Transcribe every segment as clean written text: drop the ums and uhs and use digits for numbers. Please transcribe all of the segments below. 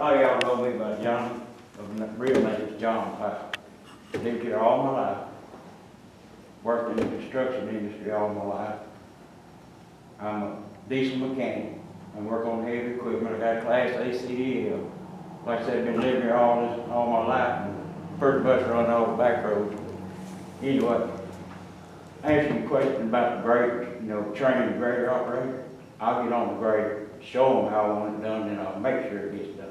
lot of y'all know me by John, real name is John Powell. Lived here all my life. Worked in the construction industry all my life. I'm a diesel mechanic. I work on heavy equipment. I got a class ACDL. Like I said, I've been living here all my life. And first bus run all the back roads. Anyway, answering your question about the graders, training the grader operator, I'll get on the grader, show them how I want it done, and I'll make sure it gets done.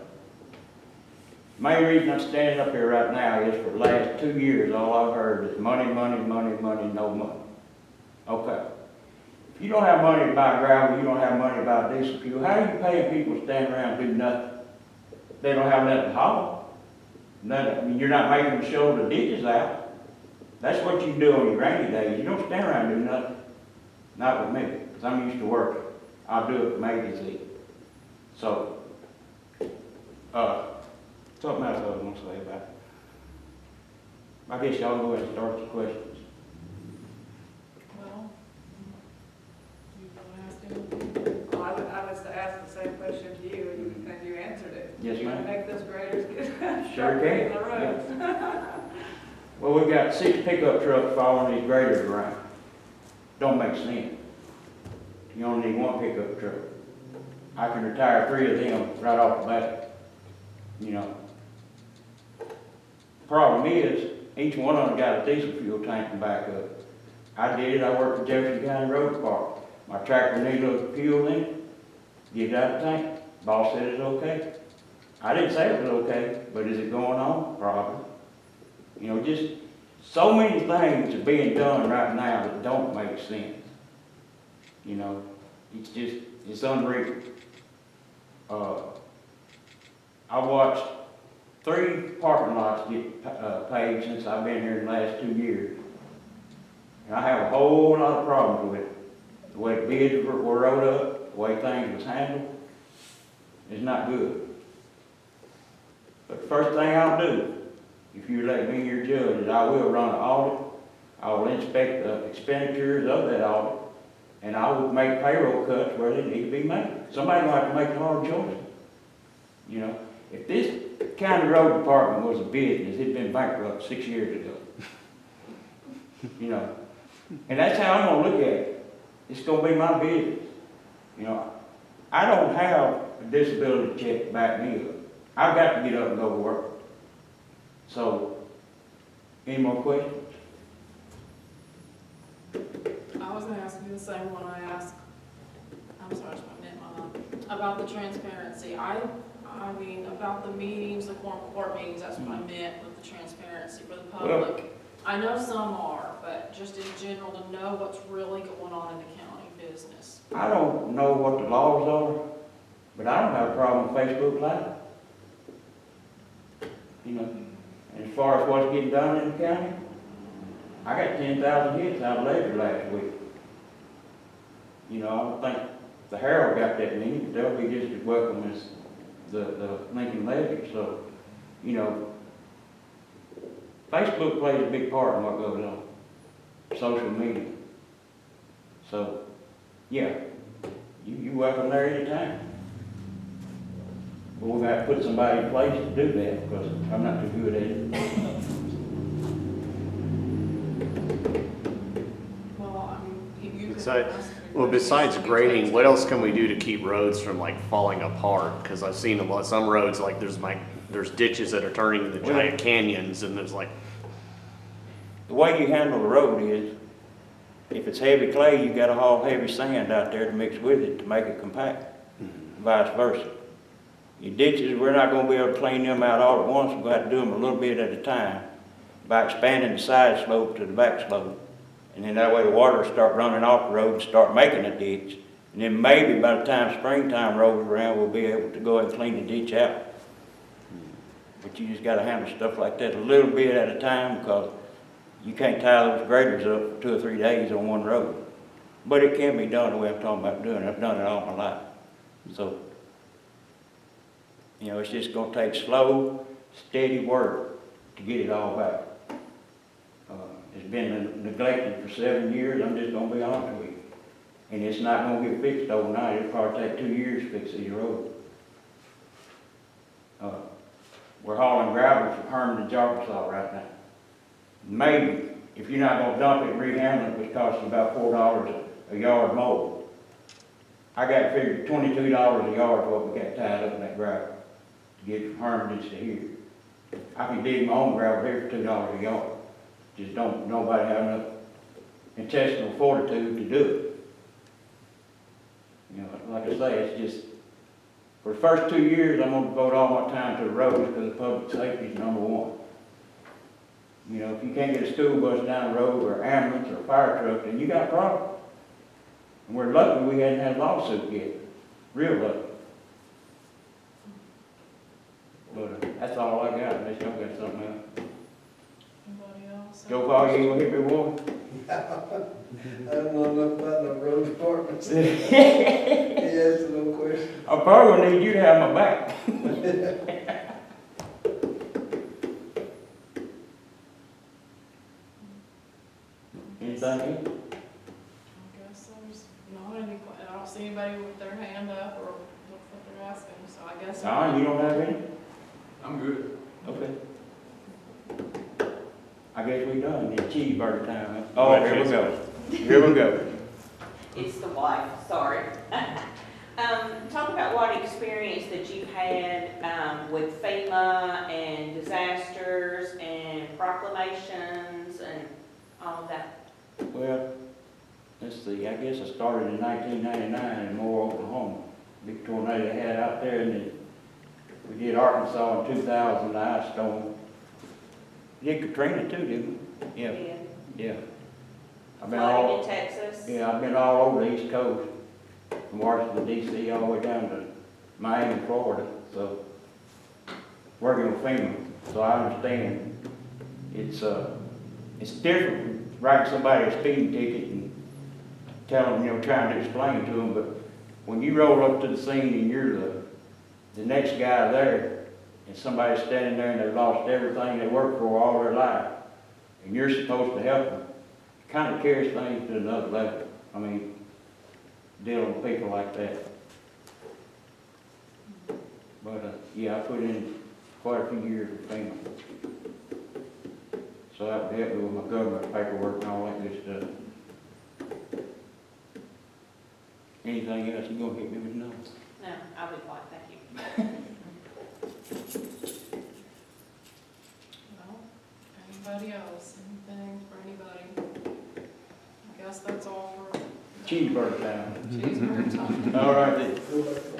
Main reason I'm standing up here right now is for the last 2 years, all I've heard is money, money, money, money, no money. Okay. If you don't have money to buy gravel, you don't have money to buy diesel fuel, how are you paying people to stand around and do nothing? They don't have nothing to haul. Nothing. I mean, you're not making them shovel the ditches out. That's what you do on your rainy days. You don't stand around and do nothing. Not with me, because I'm used to working. I'll do it from A to Z. So, something else I was going to say about it. I guess y'all go ahead and start your questions. Well, you want to ask anything? Well, I was to ask the same question to you, and you answered it. Yes, You ma'am. Make those graders get Sure can. the roads. Well, we've got 6 pickup trucks following these graders around. Don't make sense. You only need 1 pickup truck. I can retire 3 of them right off the bat. Problem is, each one of them got a diesel fuel tank to back up. I did it. I worked for Jefferson County Road Department. My tractor needed a little fuel in it. Get it out of the tank. Boss said it's okay. I didn't say it was okay, but is it going on? Probably. Just so many things are being done right now that don't make sense. It's unreal. I watched 3 parking lots get paved since I've been here in the last 2 years. And I have a whole lot of problems with it. The way the bids were wrote up, the way things was handled, is not good. But the first thing I'll do, if you let me your judge, is I will run an audit. I will inspect the expenditures of that audit, and I will make payroll cuts where they need to be made. Somebody will have to make a hard choice. If this county road department was a business, it'd been bankrupt 6 years ago. And that's how I'm gonna look at it. It's gonna be my business. I don't have a disability check to back me up. I've got to get up and go to work. So, any more questions? I was going to ask you the same one I asked, I'm sorry, I meant my mom, about the transparency. I mean, about the meetings, the court meetings, that's what I meant with the transparency for the public. Well, I know some are, but just in general, to know what's really going on in the county business. I don't know what the laws are, but I don't have a problem with Facebook Live. And as far as what's getting done in the county, I got 10,000 hits out of Ledger last week. I don't think the Herald got that many, but they'll be just as welcome as the Lincoln Ledger. So, Facebook plays a big part in what goes on. Social media. So, yeah, you're welcome there anytime. But we're going to have to put somebody in place to do that because I'm not too good at it. Well, I mean, you could So, ask me well, questions, besides you can grading, text what me. else can we do to keep roads from falling apart? Because I've seen some roads, there's ditches that are turning into giant canyons, and there's The way you handle the road is, if it's heavy clay, you got to haul heavy sand out there to mix with it to make it compact, vice versa. Your ditches, we're not going to be able to clean them out all at once. We're going to have to do them a little bit at a time by expanding the side slope to the back slope. And then that way the water will start running off the road and start making a ditch. And then maybe by the time springtime rolls around, we'll be able to go ahead and clean the ditch out. But you just got to handle stuff like that a little bit at a time because you can't tie those graders up for 2 or 3 days on one road. But it can be done the way I'm talking about doing it. I've done it all my life. So, it's just going to take slow, steady work to get it all back. It's been neglected for 7 years, I'm just going to be honest with you. And it's not going to get fixed overnight. It'll probably take 2 years to fix these roads. We're hauling gravel from Herman to Arkansas right now. Maybe, if you're not gonna dump it and rehandle it, it's costing about $4 a yard more. I got figured $22 a yard what we got tied up in that gravel to get from Hermitage to here. I can dig my own gravel here for $2 a yard. Just don't, nobody have enough intestinal fortitude to do it. You know, like I say, it's just, for the first 2 years, I'm gonna devote all my time to the roads because the public safety is number one. You know, if you can't get a school bus down the road or ambulance or fire truck, then you got a problem. And we're lucky we hadn't had a lawsuit yet, real lucky. But that's all I got, unless y'all got something else. Anybody else? Joe Paul, you gonna hit me, boy? I don't know enough about the road departments. Yes, no question. I'm probably gonna need you to have my back. Anything else? I guess there's not any, I don't see anybody with their hand up or looks like they're asking, so I guess. Don, you don't have any? I'm good. Okay. I guess we done, it's cheeseburger time, huh? Oh, here we go. Here we go. It's the wife, sorry. Talk about what experience that you've had with FEMA and disasters and proclamations and all of that. Well, let's see, I guess I started in 1999 in Moore, Oklahoma. Big tornado they had out there, and then we did Arkansas in 2000, the ice storm. We did Katrina too, didn't we? Yeah, yeah. I've been Flooding all, in Texas. yeah, I've been all over the East Coast, from Washington DC all the way down to Miami, Florida, so working with FEMA, so I understand. It's different from writing somebody a speeding ticket and telling them, trying to explain to them, but when you roll up to the scene and you're the next guy there, and somebody's standing there and they've lost everything they worked for all their life, and you're supposed to help them, it kind of carries things to another level. I mean, dealing with people like that. But, yeah, I put in quite a few years of FEMA. So that would help me with my government paperwork and all that good stuff. Anything else you gonna hit me with? No? No, I'll be quiet, thank you. No? Anybody else? Anything for anybody? I guess that's all for Cheeseburger time. cheeseburger time. All right then.